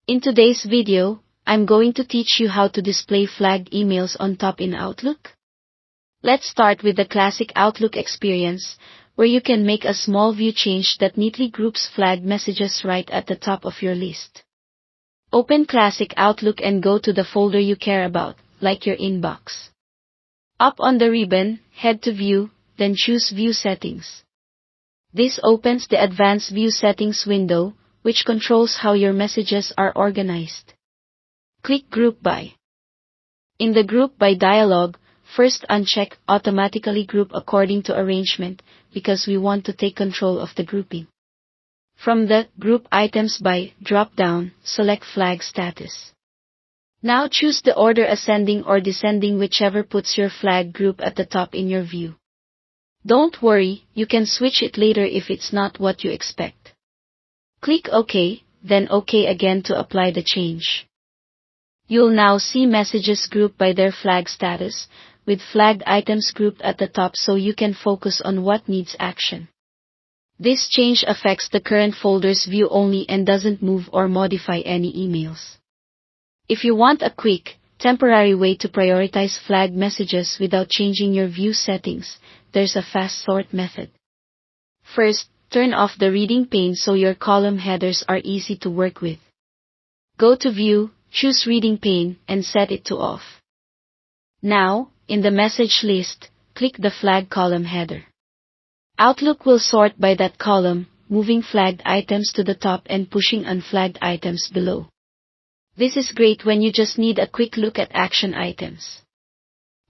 In today's video, I'm going to teach you how to display flagged emails on top in Outlook. Let's start with the classic Outlook experience, where you can make a small view change that neatly groups flagged messages right at the top of your list. Open Classic Outlook and go to the folder you care about, like your inbox. Up on the ribbon, head to View, then choose View Settings. This opens the Advanced View Settings window, which controls how your messages are organized. Click Group By. In the Group By dialog, first uncheck Automatically Group According to Arrangement, because we want to take control of the grouping. From the Group Items By drop-down, select Flag Status. Now choose the order ascending or descending, whichever puts your flag group at the top in your view. Don't worry, you can switch it later if it's not what you expect. Click OK, then OK again to apply the change. You'll now see messages grouped by their flag status, with flagged items grouped at the top so you can focus on what needs action. This change affects the current folder's view only and doesn't move or modify any emails. If you want a quick, temporary way to prioritize flagged messages without changing your view settings, there's a fast sort method. First, turn off the reading pane so your column headers are easy to work with. Go to View, choose Reading Pane, and set it to Off. Now, in the message list, click the flag column header. Outlook will sort by that column, moving flagged items to the top and pushing unflagged items below. This is great when you just need a quick look at action items.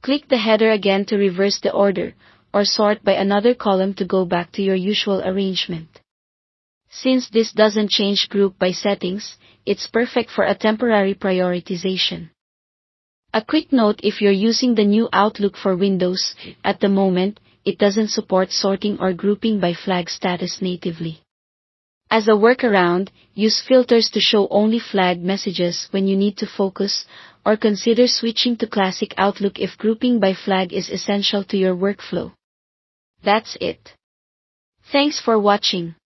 Click the header again to reverse the order, or sort by another column to go back to your usual arrangement. Since this doesn't change group by settings, it's perfect for a temporary prioritization. A quick note: if you're using the new Outlook for Windows, at the moment, it doesn't support sorting or grouping by flag status natively. As a workaround, use filters to show only flagged messages when you need to focus, or consider switching to Classic Outlook if grouping by flag is essential to your workflow. That's it. Thanks for watching.